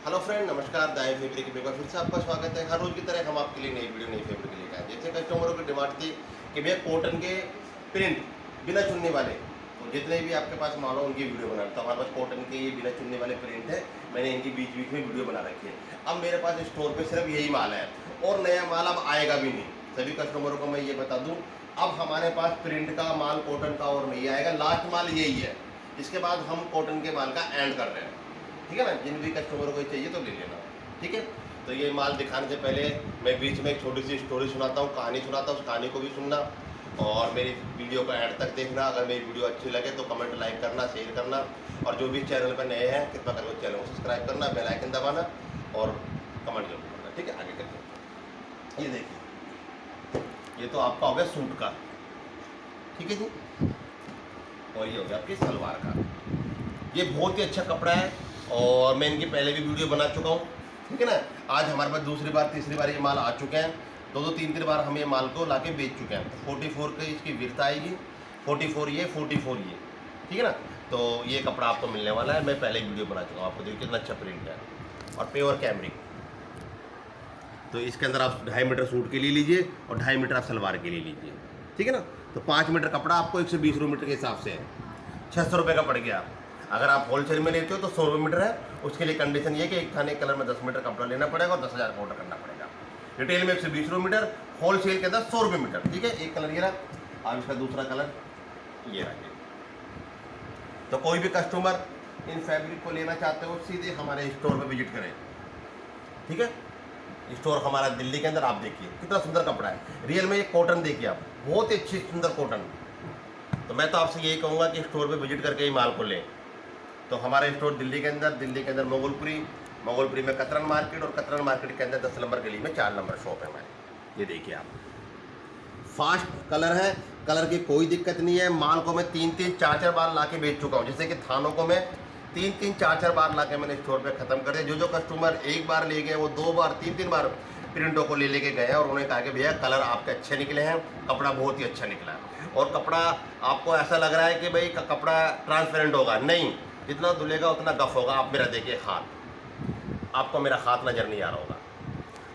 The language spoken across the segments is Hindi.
हेलो फ्रेंड, नमस्कार। दाई फैब्रिक में फिर से आपका स्वागत है। हर रोज की तरह हम आपके लिए नई वीडियो नई फैब्रिक लेकर आए। जैसे कस्टमरों की डिमांड थी कि भैया कॉटन के प्रिंट बिना चुनने वाले, तो जितने भी आपके पास माल हो उनकी वीडियो बना। तो हमारे पास कॉटन के ये बिना चुनने वाले प्रिंट है, मैंने इनकी बीच बीच में वीडियो बना रखी है। अब मेरे पास स्टोर पर सिर्फ यही माल है और नया माल अब आएगा भी नहीं। सभी कस्टमरों को मैं ये बता दूँ, अब हमारे पास प्रिंट का माल कॉटन का और नहीं आएगा। लास्ट माल यही है। इसके बाद हम कॉटन के माल का एंड कर रहे हैं। ठीक है ना, जिन भी कस्टमरों को चाहिए तो ले लेना। ठीक है, तो ये माल दिखाने से पहले मैं बीच में एक छोटी सी स्टोरी सुनाता हूँ, कहानी सुनाता हूँ। उस कहानी को भी सुनना और मेरी वीडियो को एंड तक देखना। अगर मेरी वीडियो अच्छी लगे तो कमेंट लाइक करना, शेयर करना, और जो भी चैनल पर नए हैं कृपया करके चैनल को सब्सक्राइब करना, बेल आइकन दबाना और कमेंट जरूर करना। ठीक है, आगे करते हैं। ये देखिए, ये तो आपका हो गया सूट का। ठीक है जी, और ये हो गया आपकी सलवार का। ये बहुत ही अच्छा कपड़ा है और मैं इनकी पहले भी वीडियो बना चुका हूँ। ठीक है ना, आज हमारे पास दूसरी बार तीसरी बार ये माल आ चुके हैं। दो तीन बार हम ये माल को लाके बेच चुके हैं। तो 44 की इसकी विर्थ आएगी, 44 ये, 44 ये। ठीक है ना, तो ये कपड़ा आपको मिलने वाला है। मैं पहले वीडियो बना चुका हूँ। आपको देखिए कितना अच्छा प्रिंट है और प्योर कैमरिक। तो इसके अंदर आप 2.5 मीटर सूट के लिए लीजिए और 2.5 मीटर आप सलवार के लिए लीजिए। ठीक है ना, तो 5 मीटर कपड़ा आपको 120 मीटर के हिसाब से है, 600 रुपये का पड़ गया। अगर आप होलसेल में लेते हो तो 100 रुपये मीटर है। उसके लिए कंडीशन ये कि एक थाने कलर में 10 मीटर कपड़ा लेना पड़ेगा और 10,000 का ऑर्डर करना पड़ेगा। रिटेल में 120 रुपये मीटर, होलसेल के अंदर 100 रुपये मीटर। ठीक है, एक कलर ये रहा, अब इसका दूसरा कलर ये रहा। तो कोई भी कस्टमर इन फैब्रिक को लेना चाहते हो सीधे हमारे स्टोर पर विजिट करें। ठीक है, स्टोर हमारा दिल्ली के अंदर। आप देखिए कितना सुंदर कपड़ा है। रियल में ये कॉटन देखिए आप, बहुत ही अच्छी सुंदर कॉटन। तो मैं तो आपसे यही कहूँगा कि स्टोर पे विजिट करके ही माल को लें। तो हमारा स्टोर दिल्ली के अंदर मोगलपुरी में कतरन मार्केट, और कतरन मार्केट के अंदर 10 नंबर गली में 4 नंबर शॉप है हमारी। ये देखिए आप, फास्ट कलर है, कलर की कोई दिक्कत नहीं है। माल को मैं 3-3, 4-4 बार ला के बेच चुका हूँ। जैसे कि थानों को मैं 3-3, 4-4 बार ला के मैंने स्टोर पे ख़त्म कर दिया। जो कस्टमर एक बार ले गए वो 2 बार 3-3 बार प्रिंटों को ले लेके गए और उन्होंने कहा कि भैया कलर आपके अच्छे निकले हैं, कपड़ा बहुत ही अच्छा निकला है। और कपड़ा आपको ऐसा लग रहा है कि भाई कपड़ा ट्रांसपेरेंट होगा, नहीं, जितना धुलेगा उतना गफ होगा। आप मेरा देखिए हाथ, आपको मेरा हाथ नज़र नहीं आ रहा होगा।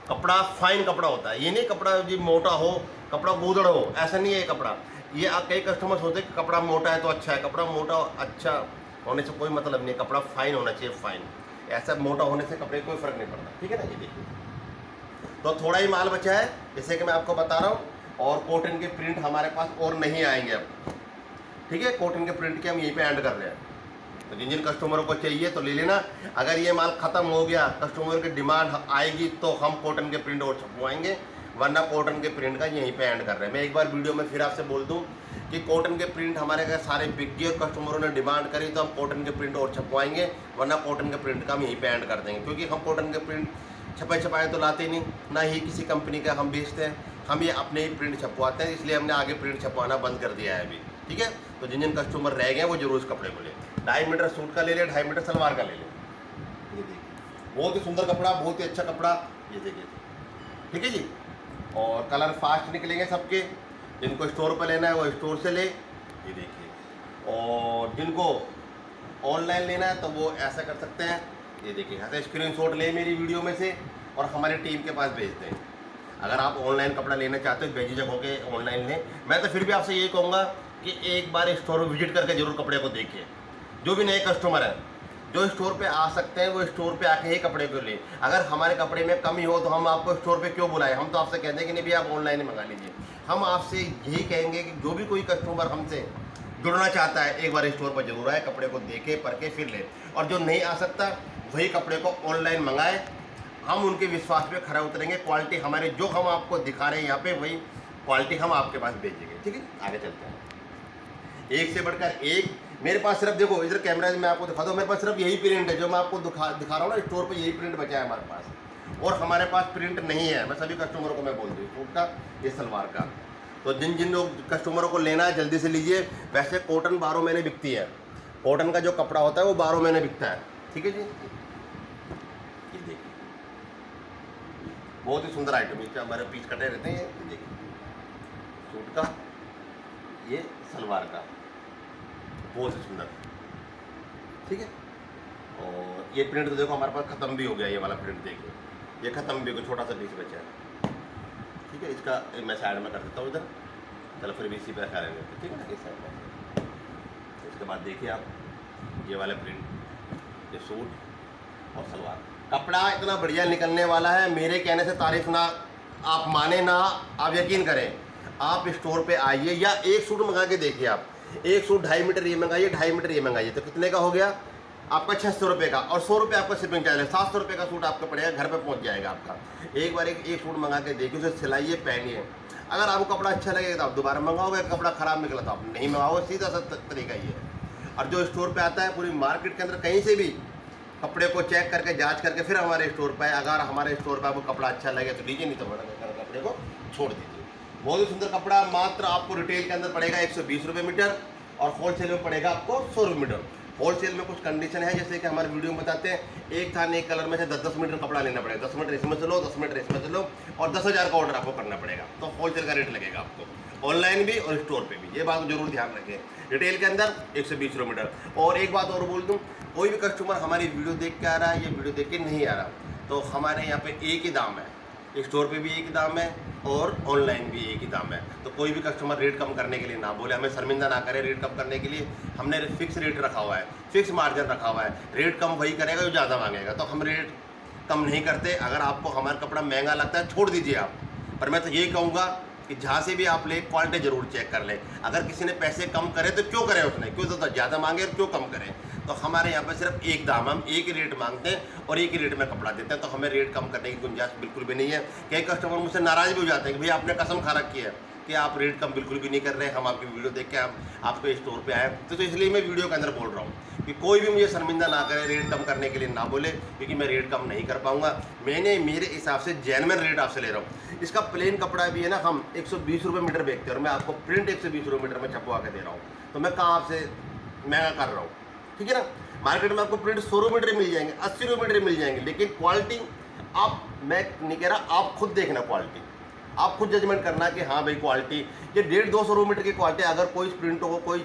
कपड़ा फाइन कपड़ा होता है, ये नहीं कपड़ा जी मोटा हो, कपड़ा गूदड़ हो, ऐसा नहीं है ये कपड़ा। ये कई कस्टमर सोचते हैं कि कपड़ा मोटा है तो अच्छा है। कपड़ा मोटा अच्छा होने से कोई मतलब नहीं है, कपड़ा फाइन होना चाहिए, फाइन। ऐसा मोटा होने से कपड़े कोई फ़र्क नहीं पड़ता। ठीक है ना, ये देखिए, तो थोड़ा ही माल बचा है जैसे कि मैं आपको बता रहा हूँ। और कॉटन के प्रिंट हमारे पास और नहीं आएंगे अब। ठीक है, कॉटन के प्रिंट के हम यहीं पे एंड कर रहे हैं। तो जिन जिन कस्टमरों को चाहिए तो ले लेना। अगर ये माल ख़त्म हो गया, कस्टमर की डिमांड आएगी तो हम कॉटन के प्रिंट और छपवाएंगे, वरना कॉटन के प्रिंट का यहीं पे एंड कर रहे हैं। मैं एक बार वीडियो में फिर आपसे बोल दूं कि कॉटन के प्रिंट हमारे घर सारे बिक गए, कस्टमरों ने डिमांड करी तो हम कॉटन के प्रिंट और छपवाएंगे, वरना कॉटन के प्रिंट का हम यहीं पे एंड कर देंगे। क्योंकि हम कॉटन के प्रिंट छपाए तो लाते नहीं, ना ही किसी कंपनी का हम बेचते हैं। हम ये अपने ही प्रिंट छपवाते हैं, इसलिए हमने आगे प्रिंट छपवाना बंद कर दिया है अभी। ठीक है, तो जिन जिन कस्टमर रह गए वो जरूर इस कपड़े को ले। 2.5 मीटर सूट का ले ले, 2.5 मीटर सलवार का ले ले। ये देखिए, बहुत ही सुंदर कपड़ा, बहुत ही अच्छा कपड़ा। ये देखिए, ठीक है जी, और कलर फास्ट निकलेंगे सबके। जिनको स्टोर पर लेना है वो स्टोर से ले। ये देखिए, और जिनको ऑनलाइन लेना है तो वो ऐसा कर सकते हैं। ये देखिए, ऐसे स्क्रीनशॉट ले मेरी वीडियो में से और हमारी टीम के पास भेज दें। अगर आप ऑनलाइन कपड़ा लेना चाहते हो बेझिझक होकर ऑनलाइन लें। मैं तो फिर भी आपसे यही कहूँगा कि एक बार स्टोर पर विजिट करके जरूर कपड़े को देखिए। जो भी नए कस्टमर हैं जो स्टोर पे आ सकते हैं वो स्टोर पे आके ही कपड़े को लें। अगर हमारे कपड़े में कमी हो तो हम आपको स्टोर पे क्यों बुलाएं? हम तो आपसे कहते हैं कि नहीं भैया आप ऑनलाइन ही मंगा लीजिए। हम आपसे यही कहेंगे कि जो भी कोई कस्टमर हमसे जुड़ना चाहता है एक बार स्टोर पर जरूर आए, कपड़े को देखे परखे फिर ले। और जो नहीं आ सकता वही कपड़े को ऑनलाइन मंगाए। हम उनके विश्वास पे खरा उतरेंगे। क्वालिटी हमारे जो हम आपको दिखा रहे हैं यहाँ पे वही क्वालिटी हम आपके पास भेजेंगे। ठीक है, आगे चलते हैं। एक से बढ़कर एक मेरे पास सिर्फ देखो, इधर कैमरा में आपको दिखा दो, मेरे पास सिर्फ यही प्रिंट है जो मैं आपको दिखा रहा हूँ ना। स्टोर पे यही प्रिंट बचा है हमारे पास, और हमारे पास प्रिंट नहीं है। मैं सभी कस्टमरों को मैं बोल दूँ, सूट का ये सलवार का। तो जिन जिन लोग कस्टमरों को लेना है जल्दी से लीजिए। वैसे कॉटन 12 महीने बिकती है। कॉटन का जो कपड़ा होता है वो 12 महीने बिकता है। ठीक है जी, ये देखिए, बहुत ही सुंदर आइटम है। हमारे पीस कटे रहते हैं। ये देखिए, सूट का ये सलवार का बहुत ही सुंदर। ठीक है, और ये प्रिंट तो देखो हमारे पास ख़त्म भी हो गया, ये वाला प्रिंट देखिए, ये ख़त्म भी हो गया, छोटा सा पीस बचा है। ठीक है, इसका मैं साइड में कर देता हूँ इधर, चलो फिर भी इसी पर रखा रहेंगे, ठीक है ना, इस साइड में। इसके बाद देखिए आप ये वाला प्रिंट, ये सूट और सलवार, कपड़ा इतना बढ़िया निकलने वाला है, मेरे कहने से तारीफ ना आप माने ना आप यकीन करें, आप स्टोर पे आइए या एक सूट मंगा के देखिए। आप एक सूट 2.5 मीटर ये मंगाइए, 2.5 मीटर ये मंगाइए, तो कितने का हो गया आपका 600 रुपये का, और 100 रुपये आपका शिपिंग चार्ज है, 700 रुपये का सूट आपका पड़ेगा, घर पे पहुंच जाएगा आपका। एक बार एक सूट मंगा के देखिए, उसे सिलाइए, पहनिए, अगर आपको कपड़ा अच्छा लगेगा तो आप दोबारा मंगाओगे, कपड़ा ख़राब निकला तो आप नहीं मंगाओगे, सीधा सा तरीका ये है। और जो स्टोर पे आता है पूरी मार्केट के अंदर कहीं से भी कपड़े को चेक करके जांच करके फिर हमारे स्टोर पे, अगर हमारे स्टोर पे आपको कपड़ा अच्छा लगे तो लीजिए, नहीं तो कपड़े को छोड़ दीजिए। बहुत ही सुंदर कपड़ा, मात्र आपको रिटेल के अंदर पड़ेगा 120 रुपये मीटर और होलसेल में पड़ेगा आपको 100 रुपये मीटर। होलसेल में कुछ कंडीशन है, जैसे कि हमारे वीडियो में बताते हैं, एक थान एक कलर में से 10-10 मीटर कपड़ा लेना पड़ेगा, 10 मीटर इसमें से लो, 10 मीटर इसमें से लो, और 10,000 का ऑर्डर आपको करना पड़ेगा, तो होलसेल का रेट लगेगा आपको, ऑनलाइन भी और स्टोर पे भी, ये बात जरूर ध्यान रखें। रिटेल के अंदर 120 रुपये मीटर। और एक बात और बोल दूँ, कोई भी कस्टमर हमारी वीडियो देख के आ रहा है या वीडियो देख के नहीं आ रहा, तो हमारे यहाँ पे एक ही दाम है, स्टोर पे भी एक ही दाम है और ऑनलाइन भी एक ही दाम है। तो कोई भी कस्टमर रेट कम करने के लिए ना बोले, हमें शर्मिंदा ना करे। रेट कम करने के लिए हमने फिक्स रेट रखा हुआ है, फिक्स मार्जिन रखा हुआ है, रेट कम वही करेगा जो ज़्यादा मांगेगा, तो हम रेट कम नहीं करते। अगर आपको हमारा कपड़ा महंगा लगता है छोड़ दीजिए आप, पर मैं तो यही कहूँगा कि जहाँ से भी आप ले क्वालिटी जरूर चेक कर लें। अगर किसी ने पैसे कम करे तो क्यों करे, उसने क्यों तो ज़्यादा मांगे और क्यों कम करें। तो हमारे यहाँ पर सिर्फ एक दाम, हम एक ही रेट मांगते हैं और एक ही रेट में कपड़ा देते हैं, तो हमें रेट कम करने की गुंजाइश बिल्कुल भी नहीं है। कई कस्टमर मुझसे नाराज़ भी हो जाते हैं कि भैया आपने कसम खा रखी है कि आप रेट कम बिल्कुल भी नहीं कर रहे हैं, हम आपकी वीडियो देख के हम आपके स्टोर पे आए। तो इसलिए मैं वीडियो के अंदर बोल रहा हूँ कि कोई भी मुझे शर्मिंदा ना करे, रेट कम करने के लिए ना बोले, क्योंकि मैं रेट कम नहीं कर पाऊँगा। मैंने मेरे हिसाब से जेन्युइन रेट आपसे ले रहा हूँ। इसका प्लेन कपड़ा भी है ना, हम 120 रुपये मीटर बेचते हैं और मैं आपको प्रिंट 120 रुपये मीटर में छपवा के दे रहा हूँ, तो मैं कहाँ आपसे महंगा कर रहा हूँ, ठीक है ना। मार्केट में आपको प्रिंट 100 रुपये मीटर मिल जाएंगे, 80 रुपये मीटर मिल जाएंगे, लेकिन क्वालिटी आप, मैं नहीं कह रहा, आप खुद देखना क्वालिटी, आप खुद जजमेंट करना कि हाँ भाई क्वालिटी, ये 150-200 रुपये मीटर की क्वालिटी, अगर कोई प्रिंटों को कोई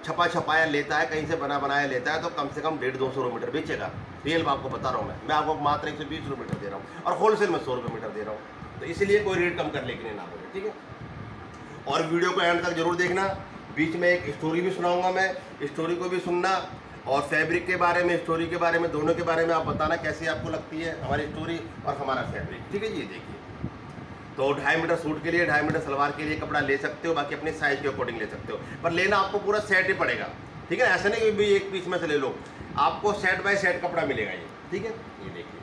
छपाया लेता है, कहीं से बनाया लेता है, तो कम से कम 150-200 रुपये मीटर बेचेगा। रियल मैं आपको बता रहा हूँ, मैं आपको मात्र 120 रुपये मीटर दे रहा हूँ और होलसेल में 100 रुपये मीटर दे रहा हूँ, तो इसलिए कोई रेट कम करने के लिए ना बोले, ठीक है। और वीडियो को एंड तक जरूर देखना, बीच में एक स्टोरी भी सुनाऊंगा मैं, स्टोरी को भी सुनना, और फैब्रिक के बारे में, स्टोरी के बारे में, दोनों के बारे में आप बताना कैसी आपको लगती है हमारी स्टोरी और हमारा फैब्रिक, ठीक है जी। देखिए, तो 2.5 मीटर सूट के लिए, 2.5 मीटर सलवार के लिए कपड़ा ले सकते हो, बाकी अपने साइज के अकॉर्डिंग ले सकते हो, पर लेना आपको पूरा सेट ही पड़ेगा, ठीक है। ऐसा नहीं कि भाई एक पीस में से ले लो, आपको सेट बाय सेट कपड़ा मिलेगा ये, ठीक है। ये देखिए,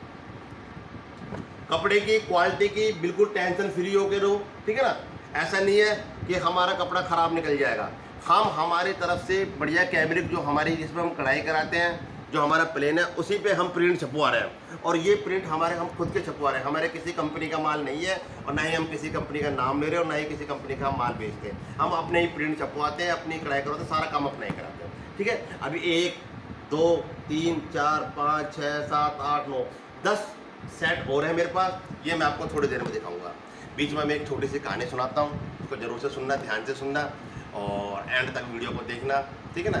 कपड़े की क्वालिटी की बिल्कुल टेंशन फ्री होकर रहो, ठीक है ना। ऐसा नहीं है कि हमारा कपड़ा ख़राब निकल जाएगा, हम हमारी तरफ से बढ़िया कैमरिक जो हमारी, जिसमें हम कढ़ाई कराते हैं, जो हमारा प्लेन है, उसी पे हम प्रिंट छपवा रहे हैं, और ये प्रिंट हमारे, हम खुद के छपवा रहे हैं, हमारे किसी कंपनी का माल नहीं है, और ना ही हम किसी कंपनी का नाम ले रहे हैं, और ना ही किसी कंपनी का हम माल बेचते हैं। हम अपने ही प्रिंट छपवाते हैं, अपनी कढ़ाई करवाते हैं, सारा काम अपना ही कराते हैं, ठीक है। अभी 1 2 3 4 5 6 7 8 9 10 सेट हो रहे हैं मेरे पास, ये मैं आपको थोड़ी देर में दिखाऊंगा। बीच में मैं एक छोटी सी कहानी सुनाता हूँ, उसको जरूर से सुनना, ध्यान से सुनना और एंड तक वीडियो को देखना, ठीक है ना।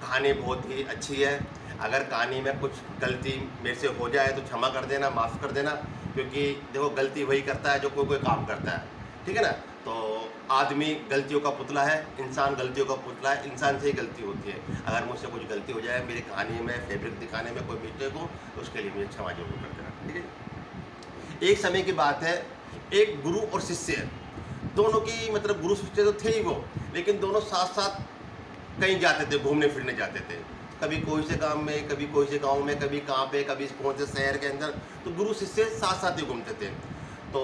कहानी बहुत ही अच्छी है, अगर कहानी में कुछ गलती मेरे से हो जाए तो क्षमा कर देना, माफ़ कर देना, क्योंकि देखो गलती वही करता है जो कोई काम करता है, ठीक है ना। तो आदमी गलतियों का पुतला है, इंसान गलतियों का पुतला है, इंसान से ही गलती होती है। अगर मुझसे कुछ गलती हो जाए मेरी कहानी में, फैब्रिक दिखाने में कोई मिस्टेक हो, तो उसके लिए मुझे क्षमा जरूर कर देना, ठीक है। एक समय की बात है, एक गुरु और शिष्य, दोनों की मतलब गुरु शिष्य तो थे ही वो, लेकिन दोनों साथ साथ कहीं जाते थे, घूमने फिरने जाते थे, कभी कोई से काम में, कभी कोई से गांव में, कभी कहाँ पे, कभी कौन से शहर के अंदर, तो गुरु शिष्य साथ साथ ही घूमते थे। तो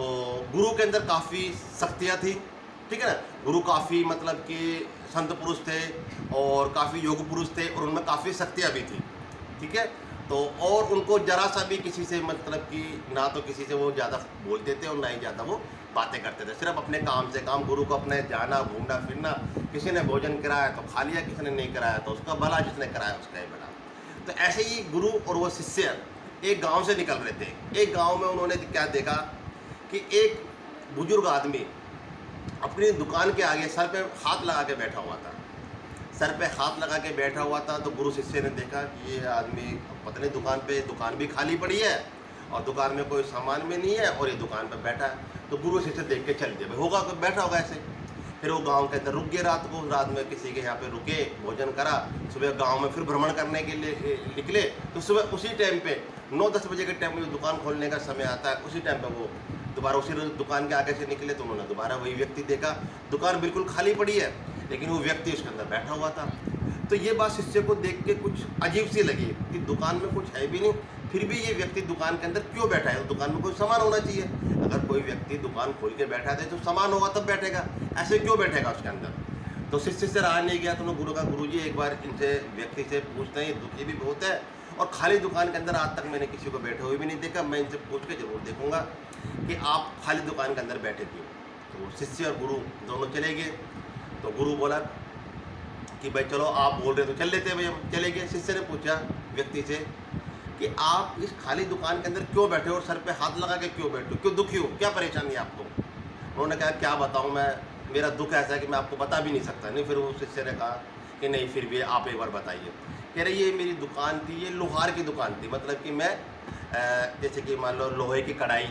गुरु के अंदर काफ़ी शक्तियाँ थी, ठीक है ना। गुरु काफ़ी मतलब कि संत पुरुष थे और काफ़ी योग पुरुष थे, और उनमें काफ़ी शक्तियाँ भी थी, ठीक है। तो और उनको जरा सा भी किसी से मतलब कि ना तो किसी से वो ज़्यादा बोलते थे और ना ही ज़्यादा वो बातें करते थे, सिर्फ अपने काम से काम। गुरु को अपने जाना, घूमना फिरना, किसी ने भोजन कराया तो खा लिया, किसी ने नहीं कराया तो उसका भला, जिसने कराया उसका ही भला। तो ऐसे ही गुरु और वो शिष्य एक गांव से निकल रहे थे। एक गांव में उन्होंने क्या देखा कि एक बुजुर्ग आदमी अपनी दुकान के आगे सर पे हाथ लगा के बैठा हुआ था। सर पे हाथ लगा के बैठा हुआ था। तो गुरु शिष्य ने देखा कि ये आदमी पता नहीं दुकान भी खाली पड़ी है और दुकान में कोई सामान भी नहीं है और ये दुकान पर बैठा है। तो गुरु शिष्य देख के चल दिए, भाई होगा कोई बैठा होगा ऐसे। फिर वो गांव के अंदर रुक गए रात में किसी के यहाँ पे रुके, भोजन करा। सुबह गांव में फिर भ्रमण करने के लिए निकले। तो सुबह उसी टाइम पे 9-10 बजे के टाइम में दुकान खोलने का समय आता है, उसी टाइम पे वो दोबारा उसी दुकान के आगे से निकले। तो उन्होंने दोबारा वही व्यक्ति देखा, दुकान बिल्कुल खाली पड़ी है लेकिन वो व्यक्ति उसके अंदर बैठा हुआ था। तो ये बात शिष्य को देख के कुछ अजीब सी लगी कि दुकान में कुछ है भी नहीं, फिर भी ये व्यक्ति दुकान के अंदर क्यों बैठा है? तो दुकान में कोई सामान होना चाहिए। अगर कोई व्यक्ति दुकान खोल के बैठा है तो सामान होगा तब बैठेगा, ऐसे क्यों बैठेगा उसके अंदर? तो शिष्य से रहा नहीं गया। तो उन्होंने गुरु का, गुरु जी एक बार इनसे व्यक्ति से पूछते हैं, दुखी भी बहुत है और खाली दुकान के अंदर आज तक मैंने किसी को बैठे हुए भी नहीं देखा, मैं इनसे पूछ के जरूर देखूंगा कि आप खाली दुकान के अंदर बैठे क्यों। तो शिष्य और गुरु दोनों चले गए। तो गुरु बोला कि भाई चलो आप बोल रहे तो चल लेते हैं भाई, हम चले गए। शिष्य ने पूछा व्यक्ति से कि आप इस खाली दुकान के अंदर क्यों बैठे हो और सर पे हाथ लगा के क्यों बैठे हो, क्यों दुखी हो, क्या परेशानी है आपको? उन्होंने कहा क्या बताऊं मैं, मेरा दुख ऐसा है कि मैं आपको बता भी नहीं सकता। नहीं, फिर वो शिष्य ने कहा कि नहीं फिर भी आप एक बार बताइए। कह रहे ये मेरी दुकान थी, ये लोहार की दुकान थी, मतलब कि मैं जैसे कि मान लो लोहे की कढ़ाई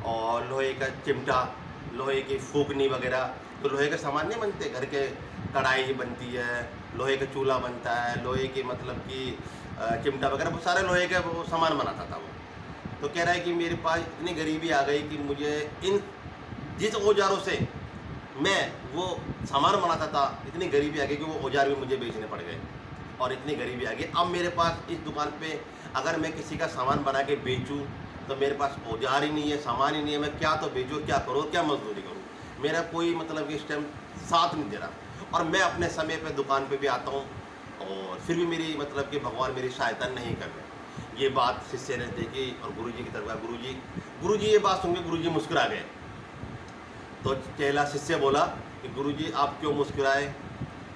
और लोहे का चिमटा, लोहे की फूकनी वगैरह, तो लोहे के सामान नहीं बनते, घर के कढ़ाई बनती है, लोहे का चूल्हा बनता है, लोहे की मतलब कि चिमटा वगैरह, वो सारे लोहे के वो सामान बनाता था वो। तो कह रहा है कि मेरे पास इतनी गरीबी आ गई कि मुझे जिस औजारों से मैं वो सामान बनाता था, इतनी गरीबी आ गई कि वो औजार भी मुझे बेचने पड़ गए और इतनी गरीबी आ गई। अब मेरे पास इस दुकान पे अगर मैं किसी का सामान बना के बेचूं तो मेरे पास औजार ही नहीं है, सामान ही नहीं है, मैं क्या तो बेचूं, क्या करूँ, क्या मजदूरी करूँ, मेरा कोई मतलब इस टाइम साथ नहीं दे रहा। और मैं अपने समय पे दुकान पे भी आता हूँ और फिर भी मेरी मतलब कि भगवान मेरी सहायता नहीं कर रहे। ये बात शिष्य ने देखी और गुरुजी की तरफ, गुरुजी ये बात सुन के गुरुजी मुस्कुरा गए। तो चेला शिष्य बोला कि गुरुजी आप क्यों मुस्कुराए?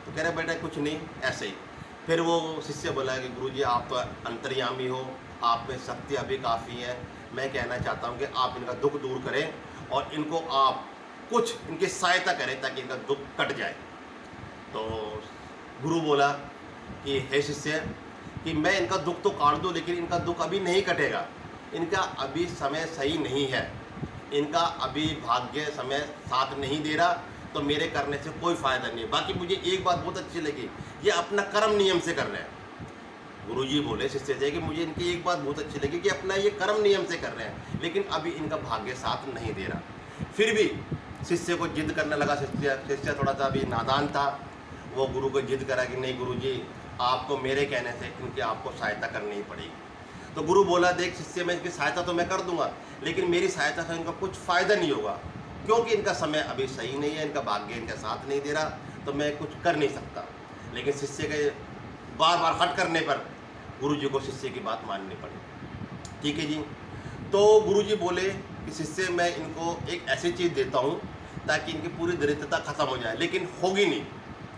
तो कह रहे बेटा कुछ नहीं, ऐसे ही। फिर वो शिष्य बोला कि गुरुजी आप तो अंतर्यामी हो, आप में शक्ति अभी काफ़ी है, मैं कहना चाहता हूँ कि आप इनका दुख दूर करें और इनको आप कुछ इनकी सहायता करें ताकि इनका दुख कट जाए। तो गुरु बोला कि हे शिष्य कि मैं इनका दुख तो काट दूँ लेकिन इनका दुख अभी नहीं कटेगा, इनका अभी समय सही नहीं है, इनका अभी भाग्य समय साथ नहीं दे रहा, तो मेरे करने से कोई फ़ायदा नहीं है। बाकी मुझे एक बात बहुत अच्छी लगी, ये अपना कर्म नियम से कर रहे हैं। गुरुजी बोले शिष्य से कि मुझे इनकी एक बात बहुत अच्छी लगी कि अपना ये कर्म नियम से कर रहे हैं लेकिन अभी इनका भाग्य साथ नहीं दे रहा। फिर भी शिष्य को जिद करने लगा। शिष्य थोड़ा सा अभी नादान था, वो गुरु को जिद करा कि नहीं गुरुजी आपको मेरे कहने से इनकी आपको सहायता करनी ही पड़ेगी। तो गुरु बोला देख शिष्य, मैं इसकी सहायता तो मैं कर दूंगा लेकिन मेरी सहायता से इनका कुछ फ़ायदा नहीं होगा क्योंकि इनका समय अभी सही नहीं है, इनका भाग्य इनका साथ नहीं दे रहा, तो मैं कुछ कर नहीं सकता। लेकिन शिष्य के बार बार हट करने पर गुरुजी को शिष्य की बात माननी पड़ी। ठीक है जी। तो गुरुजी बोले कि शिष्य मैं इनको एक ऐसी चीज़ देता हूँ ताकि इनकी पूरी दरिद्रता खत्म हो जाए, लेकिन होगी नहीं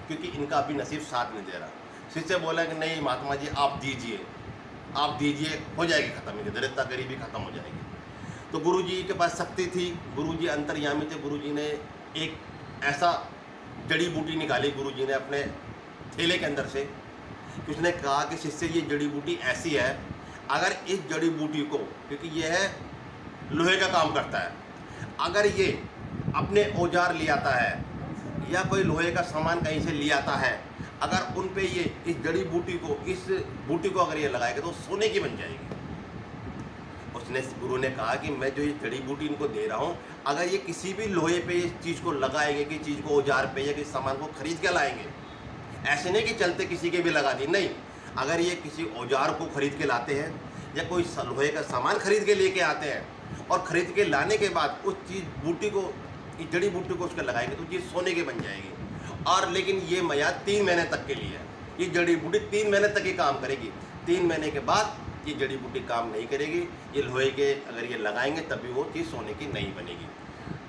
क्योंकि इनका अभी नसीब साथ नहीं दे रहा। शिष्य बोला कि नहीं महात्मा जी आप दीजिए, हो जाएगी खत्म, इनकी दरिद्रता गरीबी खत्म हो जाएगी। तो गुरुजी के पास शक्ति थी, गुरुजी अंतर्यामी थे। गुरुजी ने एक ऐसा जड़ी बूटी निकाली गुरुजी ने अपने थैले के अंदर से, कि उसने कहा कि शिष्य ये जड़ी बूटी ऐसी है, अगर इस जड़ी बूटी को, क्योंकि ये है लोहे का काम करता है, अगर ये अपने औजार ले आता है या कोई लोहे का सामान कहीं से ले आता है, अगर उन पे ये इस जड़ी बूटी को अगर ये लगाएगा तो सोने की बन जाएगी। उसने गुरु ने कहा कि मैं जो ये जड़ी बूटी इनको दे रहा हूँ, अगर ये किसी भी लोहे पे इस चीज़ को लगाएंगे, कि चीज़ को औजार पे या किसी सामान को खरीद के लाएंगे, ऐसे नहीं कि चलते किसी के भी लगा दी, नहीं, अगर ये किसी औजार को खरीद के लाते हैं या कोई लोहे का सामान खरीद के लेके आते हैं और ख़रीद के लाने के बाद उस चीज़ बूटी को, इस जड़ी बूटी को उसके लगाएंगे तो चीज़ सोने की बन जाएगी। और लेकिन ये मया 3 महीने तक के लिए है, ये जड़ी बूटी 3 महीने तक ही काम करेगी। 3 महीने के बाद ये जड़ी बूटी काम नहीं करेगी, ये लोहे के अगर ये लगाएंगे तभी वो चीज़ सोने की नहीं बनेगी।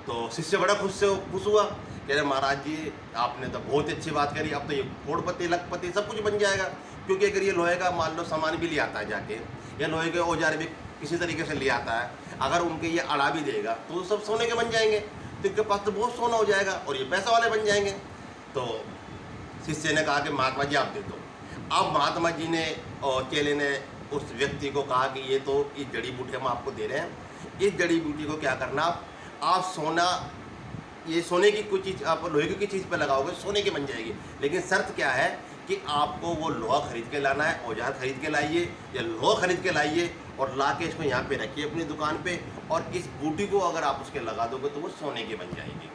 तो शिष्य बड़ा खुश हुआ, कह रहे महाराज जी आपने तो बहुत अच्छी बात करी, अब तो ये करोड़पति लखपति सब कुछ बन जाएगा, क्योंकि अगर ये लोहे का मान लो सामान भी ले आता है जाके, या लोहे के औजार भी किसी तरीके से ले आता है, अगर उनके ये अड़ा भी देगा तो सब सोने के बन जाएंगे, तो इनके पास तो बहुत सोना हो जाएगा और ये पैसा वाले बन जाएंगे। तो शिष्य ने कहा कि महात्मा जी आप दे दो। अब महात्मा जी ने और चेले ने उस व्यक्ति को कहा कि ये तो इस जड़ी बूटी हम आपको दे रहे हैं, इस जड़ी बूटी को क्या करना, आप सोना, ये सोने की कुछ चीज़, आप लोहे की चीज़ पे लगाओगे सोने की बन जाएगी, लेकिन शर्त क्या है कि आपको वो लोहा खरीद के लाना है, औजार खरीद के लाइए या लोहा खरीद के लाइए और ला के इसको यहाँ पे रखिए अपनी दुकान पे, और इस बूटी को अगर आप उसके लगा दोगे तो वो सोने की बन जाएगी।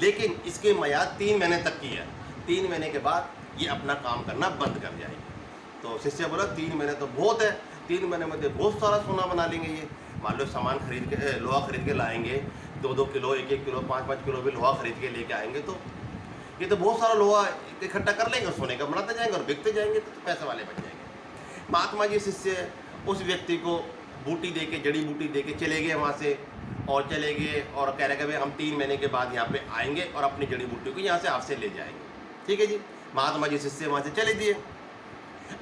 लेकिन इसकी मियाद 3 महीने तक की है, 3 महीने के बाद ये अपना काम करना बंद कर जाएगी। तो शिष्य बोला 3 महीने तो बहुत है, 3 महीने में तो बहुत सारा सोना बना लेंगे ये। मान लो सामान खरीद के, लोहा खरीद के लाएंगे, 2-2 किलो, 1-1 किलो, 5-5 किलो भी लोहा खरीद के लेके आएंगे, तो ये तो बहुत सारा लोहा इकट्ठा कर लेंगे, सोने का बनाते जाएंगे और बिकते जाएंगे, तो पैसे वाले बन जाएंगे। महात्मा जी शिष्य उस व्यक्ति को बूटी दे के, जड़ी बूटी दे के चले गए वहाँ से, और चले गए और कह रहे कि भाई हम 3 महीने के बाद यहाँ पे आएंगे और अपनी जड़ी बूटी को यहाँ से आपसे ले जाएंगे। ठीक है जी, महात्मा जी शिष्य वहाँ से चले दिए।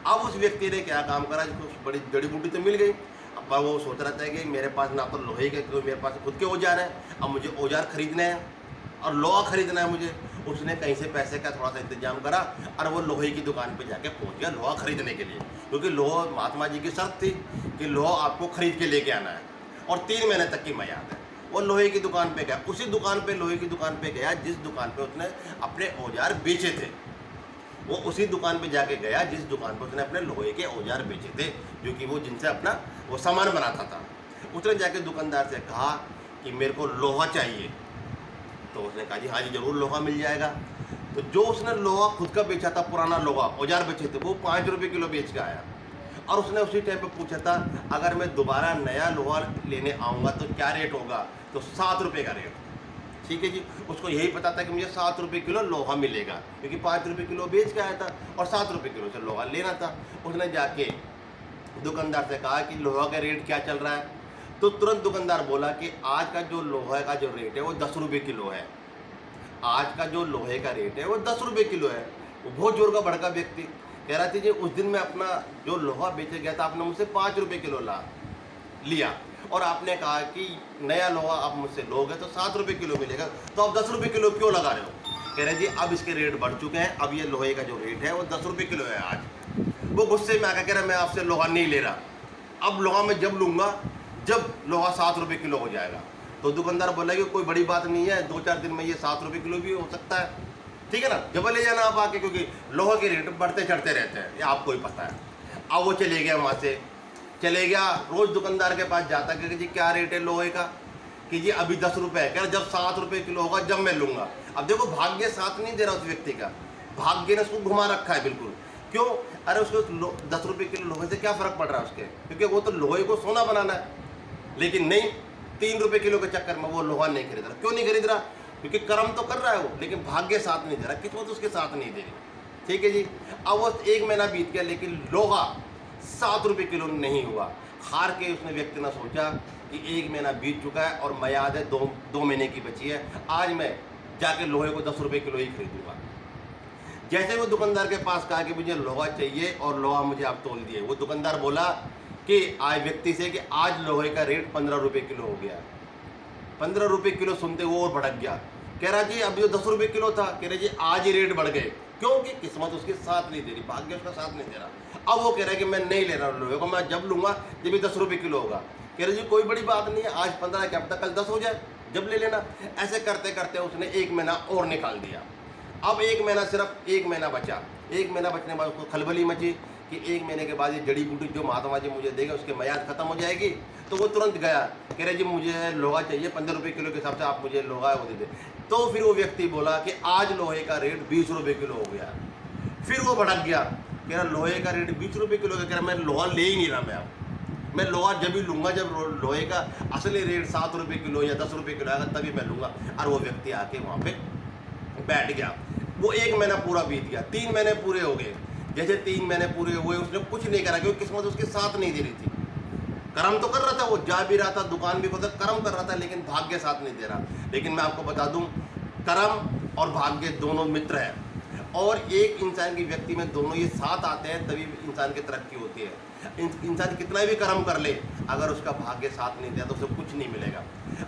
अब उस व्यक्ति ने क्या काम करा, जिसको बड़ी जड़ी बूटी तो मिल गई, अब वो सोच रहा था कि मेरे पास ना तो लोहे के, क्योंकि मेरे पास खुद के औजार हैं, अब मुझे औजार खरीदने हैं और लोहा खरीदना है मुझे। उसने कहीं से पैसे का थोड़ा सा इंतजाम करा और वो लोहे की दुकान पे जाके पहुंच गया लोहा खरीदने के लिए, क्योंकि लोहा महात्मा जी की शर्त थी कि लोहा आपको खरीद के लेके आना है और 3 महीने तक की मियाद है। वो लोहे की दुकान पे गया, उसी दुकान पे, लोहे की दुकान पे गया जिस दुकान पे उसने अपने औजार बेचे थे। वो उसी दुकान पे जाके गया जिस दुकान पे उसने अपने लोहे के औजार बेचे थे, जो कि वो जिनसे अपना वो सामान बनाता था। उसने जाके दुकानदार से कहा कि मेरे को लोहा चाहिए, तो उसने कहा जी हाँ जी जरूर लोहा मिल जाएगा। तो जो उसने लोहा खुद का बेचा था, पुराना लोहा औजार बेचे थे, वो 5 रुपये किलो बेच के आया, और उसने उसी टाइम पे पूछा था अगर मैं दोबारा नया लोहा लेने आऊँगा तो क्या रेट होगा, तो 7 रुपये का रेट। ठीक है जी, उसको यही पता था कि मुझे 7 रुपये किलो लोहा मिलेगा, क्योंकि 5 रुपये किलो बेच के आया था और 7 रुपये किलो से लोहा लेना था। उसने जाके दुकानदार से कहा कि लोहा का रेट क्या चल रहा है, तो तुरंत दुकानदार बोला कि आज का जो लोहे का जो रेट है वो 10 रुपये किलो है। आज का जो लोहे का रेट है वो 10 रुपये किलो है। वो बहुत जोर का भड़का व्यक्ति कह रहा था जी उस दिन मैं अपना जो लोहा बेचे गया था आपने मुझसे 5 रुपये किलो लिया, और आपने कहा कि नया लोहा आप मुझसे लोगे तो 7 रुपये किलो मिलेगा, तो आप 10 रुपये किलो क्यों लगा रहे हो? कह रहे जी अब इसके रेट बढ़ चुके हैं, अब ये लोहे का जो रेट है वो 10 रुपये किलो है आज। वो गुस्से में आकर कह रहा मैं आपसे लोहा नहीं ले रहा, अब लोहा मैं जब लूँगा जब लोहा 7 रुपये किलो हो जाएगा। तो दुकानदार बोला कि कोई बड़ी बात नहीं है, 2-4 दिन में ये 7 रुपये किलो भी हो सकता है, ठीक है ना, जब ले जाना आप आके, क्योंकि लोहे के रेट बढ़ते चढ़ते रहते हैं, ये आपको ही पता है। अब वो चले गया, वहाँ से चले गया, रोज़ दुकानदार के पास जाता कि जी क्या रेट है लोहे का, कि जी अभी 10 रुपये है, कह रहा जब 7 रुपये किलो होगा जब मैं लूँगा। अब देखो भाग्य साथ नहीं दे रहा उस व्यक्ति का, भाग्य ने उसको घुमा रखा है बिल्कुल। क्यों? अरे उसको 10 रुपये किलो लोहे से क्या फ़र्क पड़ रहा है उसके, क्योंकि वो तो लोहे को सोना बनाना है। लेकिन नहीं, 3 रुपये किलो के चक्कर में वो लोहा नहीं खरीद रहा। क्यों नहीं खरीद रहा? क्योंकि कर्म तो कर रहा है वो, लेकिन भाग्य साथ नहीं दे रहा, किस्मत उसके साथ नहीं दे रही। ठीक है जी, अब वो 1 महीना बीत गया लेकिन लोहा 7 रुपये किलो नहीं हुआ। हार के उसने व्यक्ति ने सोचा कि 1 महीना बीत चुका है और मियाद है 2 महीने की बची है, आज मैं जाके लोहे को 10 रुपये किलो ही खरीदूंगा। जैसे वो दुकानदार के पास कहा कि मुझे लोहा चाहिए और लोहा मुझे आप तोल दिए, वो दुकानदार बोला कि आज व्यक्ति से कि आज लोहे का रेट 15 रुपये किलो हो गया। 15 रुपये किलो सुनते वो और भड़क गया, कह रहा जी अभी तो 10 रुपये किलो था, कह रहे जी आज ही रेट बढ़ गए, क्योंकि किस्मत उसके साथ नहीं दे रही, भाग्य उसका साथ नहीं दे रहा। अब वो कह रहा है कि मैं नहीं ले रहा लोहे को, मैं जब लूँगा जब भी 10 रुपये किलो होगा। कह रहे जी कोई बड़ी बात नहीं है, आज 15 क्या पता कल 10 हो जाए, जब ले लेना। ऐसे करते करते उसने 1 महीना और निकाल दिया। अब 1 महीना, सिर्फ 1 महीना बचा। 1 महीना बचने के बाद उसको खलबली मची कि 1 महीने के बाद ये जड़ी बूटी जो महात्मा जी मुझे देगा उसकी मियाद खत्म हो जाएगी। तो वो तुरंत गया, कह रहे जी मुझे लोहा चाहिए, 15 रुपये किलो के हिसाब से आप मुझे लोहा वो दे दे। तो फिर वो व्यक्ति बोला कि आज लोहे का रेट 20 रुपये किलो हो गया। फिर वो भड़क गया, कह रहा लोहे का रेट 20 रुपये किलो, कह रहा मैं लोहा ले ही नहीं रहा, मैं लोहा जब भी लूँगा जब लोहे का असली रेट 7 रुपये किलो या 10 रुपये किलो आएगा तभी मैं लूँगा। और वो व्यक्ति आके वहाँ पे बैठ गया। वो 1 महीना पूरा बीत गया, 3 महीने पूरे हो गए। जैसे 3 महीने पूरे हुए उसने कुछ नहीं करा, क्योंकि किस्मत उसके साथ नहीं दे रही थी। कर्म तो कर रहा था, वो जा भी रहा था, दुकान भी खोला, कर्म कर रहा था, लेकिन भाग्य साथ नहीं दे रहा। लेकिन मैं आपको बता दूं, कर्म और भाग्य दोनों मित्र हैं, और एक इंसान की व्यक्ति में दोनों ये साथ आते हैं तभी इंसान की तरक्की होती है। इंसान कितना भी कर्म कर ले, अगर उसका भाग्य साथ नहीं दिया तो उसे कुछ नहीं मिलेगा।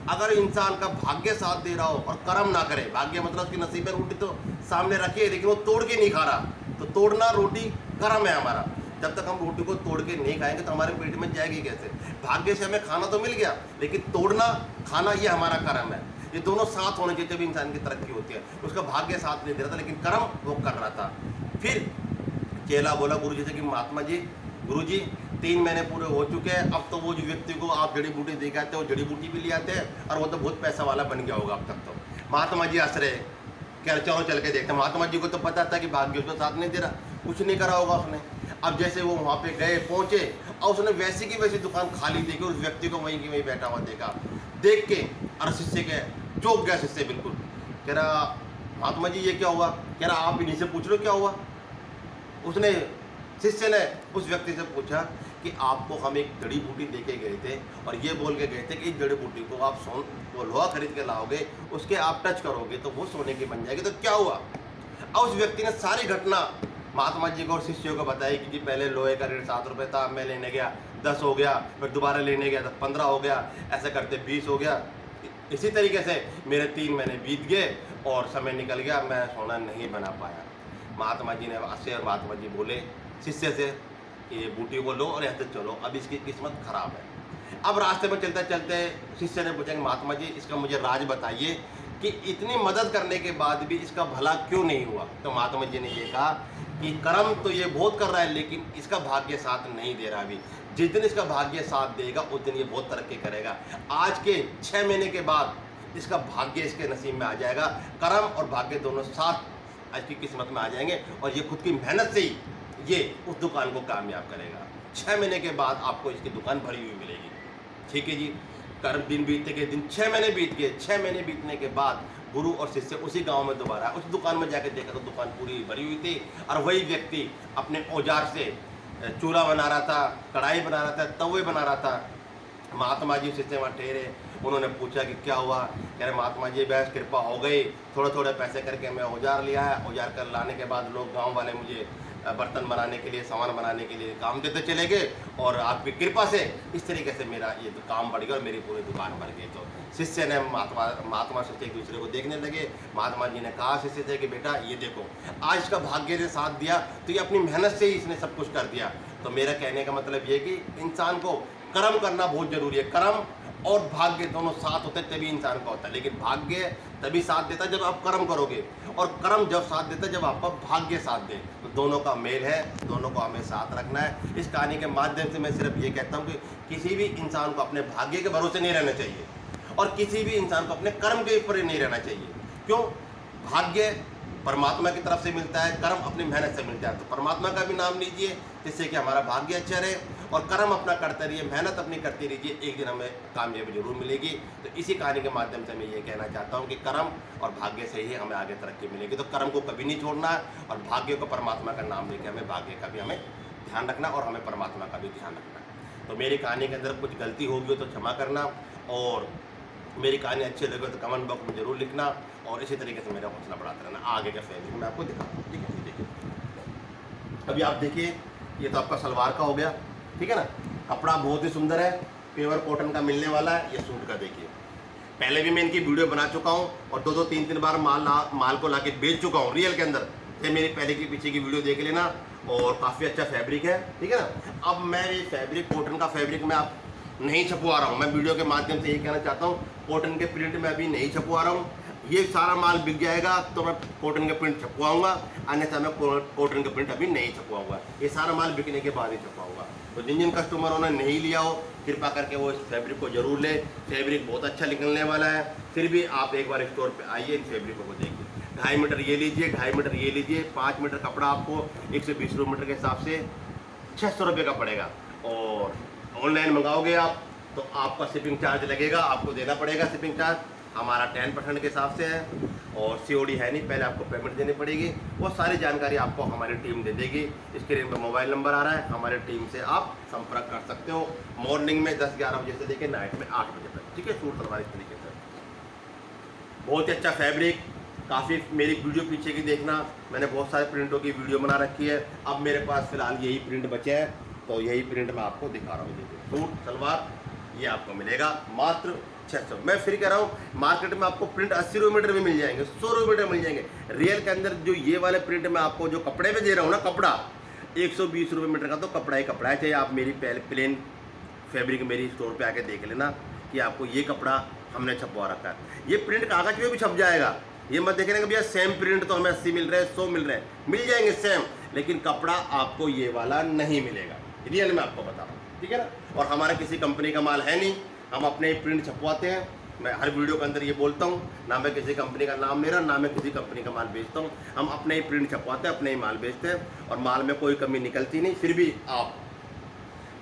अगर इंसान का भाग्य साथ दे रहा हो और कर्म ना करे, भाग्य मतलब उसकी नसीब में रोटी तो सामने रखी है लेकिन वो तोड़ के नहीं खा रहा, तो तोड़ना रोटी कर्म है हमारा। जब तक हम रोटी को तोड़ के नहीं खाएंगे तो हमारे पेट में जाएगी कैसे? भाग्य से हमें खाना तो मिल गया लेकिन तोड़ना खाना ये हमारा कर्म है। ये दोनों साथ होने चाहिए जब इंसान की तरक्की होती है। उसका भाग्य साथ नहीं दे रहा था लेकिन कर्म वो कर रहा था। फिर चेला बोला गुरु जी से कि महात्मा जी, गुरु जी 3 महीने पूरे हो चुके हैं, अब तो वो जो व्यक्ति को आप जड़ी बूटी दे के आते हैं वो जड़ी बूटी भी ले आते हैं और वो तो बहुत पैसा वाला बन गया होगा अब तक तो। महात्मा जी हंस रहे, कह रहे चलो चल के देखते हैं। महात्मा जी को तो पता था कि भाग्य उसका साथ नहीं दे रहा, कुछ नहीं करा होगा उसने। अब जैसे वो वहाँ पे गए, पहुँचे और उसने वैसी की वैसी दुकान खाली देखी, उस व्यक्ति को वहीं की वहीं बैठा हुआ देखा। देख के और शिष्य के चौंक गया शिष्य बिल्कुल। कह रहा महात्मा जी ये क्या हुआ? कह रहा आप इन्हीं से पूछ लो क्या हुआ। उसने शिष्य ने उस व्यक्ति से पूछा कि आपको हम एक जड़ी बूटी दे के गए थे और ये बोल के गए थे कि इस जड़ी बूटी को आप वो लोहा खरीद के लाओगे, उसके आप टच करोगे तो वो सोने की बन जाएगी। तो क्या हुआ? और उस व्यक्ति ने सारी घटना महात्मा जी को और शिष्यों को बताई कि जी पहले लोहे का रेट 7 रुपये था, मैं लेने गया 10 हो गया, फिर दोबारा लेने गया तो 15 हो गया, ऐसे करते 20 हो गया। इसी तरीके से मेरे 3 महीने बीत गए और समय निकल गया, मैं सोना नहीं बना पाया। महात्मा जी ने आसे और महात्मा जी बोले शिष्य से ये बूटी को लो और यहाँ से चलो, अब इसकी किस्मत खराब है। अब रास्ते में चलते चलते शिष्य ने पूछा कि महात्मा जी इसका मुझे राज बताइए कि इतनी मदद करने के बाद भी इसका भला क्यों नहीं हुआ। तो महात्मा जी ने ये कहा कि कर्म तो ये बहुत कर रहा है लेकिन इसका भाग्य साथ नहीं दे रहा। अभी जिस दिन इसका भाग्य साथ देगा उस दिन ये बहुत तरक्की करेगा। आज के 6 महीने के बाद इसका भाग्य इसके नसीब में आ जाएगा। कर्म और भाग्य दोनों साथ आज की किस्मत में आ जाएंगे और ये खुद की मेहनत से ही ये उस दुकान को कामयाब करेगा। 6 महीने के बाद आपको इसकी दुकान भरी हुई मिलेगी। ठीक है जी। कर्म दिन बीतते के दिन 6 महीने बीत गए। 6 महीने बीतने के बाद गुरु और शिष्य उसी गांव में दोबारा उस दुकान में जाकर देखा तो दुकान पूरी भरी हुई थी और वही व्यक्ति अपने औजार से चूल्हा बना रहा था, कढ़ाई बना रहा था, तवे बना रहा था। महात्मा जी शिष्य वहाँ ठहरे, उन्होंने पूछा कि क्या हुआ? कह रहे महात्मा जी बस कृपा हो गई, थोड़े थोड़े पैसे करके मैं औजार लिया है, औजार कर लाने के बाद लोग गांव वाले मुझे बर्तन बनाने के लिए, सामान बनाने के लिए काम देते चले गए और आपकी कृपा से इस तरीके से मेरा ये काम बढ़ गया और मेरी पूरी दुकान बढ़ गई। तो शिष्य ने महात्मा शिष्य एक दूसरे को देखने लगे। महात्मा जी ने कहा शिष्य से कि बेटा ये देखो, आज इसका भाग्य ने साथ दिया तो ये अपनी मेहनत से ही इसने सब कुछ कर दिया। तो मेरा कहने का मतलब ये कि इंसान को कर्म करना बहुत जरूरी है। कर्म और भाग्य दोनों साथ होते तभी इंसान का होता है, लेकिन भाग्य तभी साथ देता है जब आप कर्म करोगे और कर्म जब साथ देता है जब आपका भाग्य साथ दे। तो दोनों का मेल है, दोनों को हमें साथ रखना है। इस कहानी के माध्यम से मैं सिर्फ ये कहता हूँ कि किसी भी इंसान को अपने भाग्य के भरोसे नहीं रहना चाहिए और किसी भी इंसान को अपने कर्म के ऊपर नहीं रहना चाहिए। क्यों? भाग्य परमात्मा की तरफ से मिलता है, कर्म अपनी मेहनत से मिलता है। तो परमात्मा का भी नाम लीजिए जिससे कि हमारा भाग्य अच्छा रहे और कर्म अपना करते रहिए, मेहनत अपनी करती रहिए, एक दिन हमें कामयाबी जरूर मिलेगी। तो इसी कहानी के माध्यम से मैं ये कहना चाहता हूँ कि कर्म और भाग्य से ही हमें आगे तरक्की मिलेगी। तो कर्म को कभी नहीं छोड़ना और भाग्य को परमात्मा का नाम लेके हमें भाग्य का भी हमें ध्यान रखना और हमें परमात्मा का भी ध्यान रखना। तो मेरी कहानी के अंदर कुछ गलती होगी हो तो क्षमा करना और मेरी कहानी अच्छी लगे तो कमेंट बॉक्स में जरूर लिखना और इसी तरीके से मेरा हौसला बढ़ाते रहना। आगे का फैब्रिक मैं आपको दिखाता हूँ। ठीक है, देखिए अभी आप देखिए ये तो आपका सलवार का हो गया, ठीक है ना। कपड़ा बहुत ही सुंदर है, प्योर कॉटन का मिलने वाला है। ये सूट का देखिए, पहले भी मैं इनकी वीडियो बना चुका हूँ और 2-2 3-3 बार माल को लाके बेच चुका हूँ रियल के अंदर। ये मेरी पहले की पीछे की वीडियो देख लेना और काफ़ी अच्छा फैब्रिक है, ठीक है ना। अब मैं ये फैब्रिक कॉटन का फैब्रिक मैं आप नहीं छपवा रहा हूँ। मैं वीडियो के माध्यम से ये कहना चाहता हूँ कॉटन के प्रिंट में अभी नहीं छपवा रहा हूँ। ये सारा माल बिक जाएगा तो मैं कॉटन के प्रिंट छपवाऊँगा, अन्यथा मैं कॉटन के प्रिंट अभी नहीं छपवाऊँगा। ये सारा माल बिकने के बाद ही छपवाऊँगा। तो जिन जिन कस्टमरों ने नहीं लिया हो कृपा करके वो इस फैब्रिक को जरूर ले। फैब्रिक बहुत अच्छा निकलने वाला है। फिर भी आप एक बार स्टोर पे आइए, इन फैब्रिकों को देखिए। 2.5 मीटर ये लीजिए, 2.5 मीटर ये लीजिए। 5 मीटर कपड़ा आपको 120 मीटर के हिसाब से 600 रुपये का पड़ेगा। और ऑनलाइन मंगाओगे आप तो आपका शिपिंग चार्ज लगेगा, आपको देना पड़ेगा शिपिंग चार्ज। हमारा 10% के हिसाब से है और COD है नहीं, पहले आपको पेमेंट देनी पड़ेगी। वो सारी जानकारी आपको हमारी टीम दे देगी। स्क्रीन पर मोबाइल नंबर आ रहा है, हमारे टीम से आप संपर्क कर सकते हो। मॉर्निंग में 10-11 बजे से लेकर नाइट में 8 बजे तक, ठीक है। सूट सलवार इस तरीके से, बहुत ही अच्छा फैब्रिक। काफ़ी मेरी वीडियो पीछे की देखना, मैंने बहुत सारे प्रिंटों की वीडियो बना रखी है। अब मेरे पास फ़िलहाल यही प्रिंट बचे हैं तो यही प्रिंट मैं आपको दिखा रहा हूँ। देखिए सूट सलवार ये आपको मिलेगा मात्र 600। मैं फिर कह रहा हूँ मार्केट में आपको प्रिंट 80 रुपये मीटर में मिल जाएंगे, 100 रुपये मीटर मिल जाएंगे। रियल के अंदर जो ये वाले प्रिंट मैं आपको जो कपड़े में दे रहा हूँ ना, कपड़ा 120 रुपये मीटर का तो कपड़ा ही कपड़ा है। चाहे आप मेरी प्लेन फैब्रिक मेरी स्टोर पे आके देख लेना कि आपको ये कपड़ा हमने छपवा रखा है। ये प्रिंट कागज में भी छप जाएगा, ये मत देखना कि भैया सेम प्रिंट तो हमें 80 मिल रहे हैं 100 मिल रहे हैं, मिल जाएंगे सेम, लेकिन कपड़ा आपको ये वाला नहीं मिलेगा। रियल में आपको बता रहा हूँ, ठीक है ना। और हमारा किसी कंपनी का माल है नहीं, हम अपने ही प्रिंट छपवाते हैं। मैं हर वीडियो के अंदर ये बोलता हूँ, ना मैं किसी कंपनी का नाम ले रहा, ना मैं किसी कंपनी का माल बेचता हूँ। हम अपने ही प्रिंट छपवाते हैं, अपने ही माल बेचते हैं और माल में कोई कमी निकलती नहीं। फिर भी आप,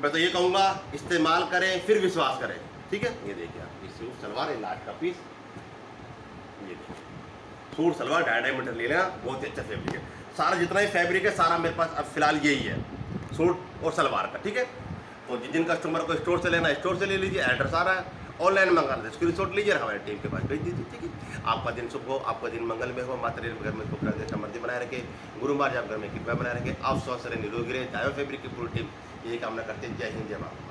मैं तो ये कहूँगा इस्तेमाल करें फिर विश्वास करें, ठीक है। ये देखिए आप ये सूट सलवार है, लास्ट का पीस, ये देखिए सूट सलवार डायमंड ले लेना, बहुत ही अच्छा फैब्रिक है। सारा जितना ही फैब्रिक है सारा मेरे पास अब फिलहाल यही है, सूट और सलवार का, ठीक है। तो जिन कस्टमर को स्टोर से लेना है स्टोर से ले लीजिए, एड्रेस आ रहा है, ऑनलाइन मंगा लेते स्क्रीनशॉट लीजिए, हमारे टीम के पास भेज दीजिए, ठीक है। आपका दिन शुभ हो, आपका दिन मंगल में हो, माता रानी घर में सुख शांति समृद्धि बनाए रखे, गुरु महाराज आप घर में कृपा बनाए रखे, आप स्वस्थ रहे, निरोगी रहे। चाहे फैब्रिक की पूरी टीम यही कामना करते हैं। जय हिंद, जय भारत।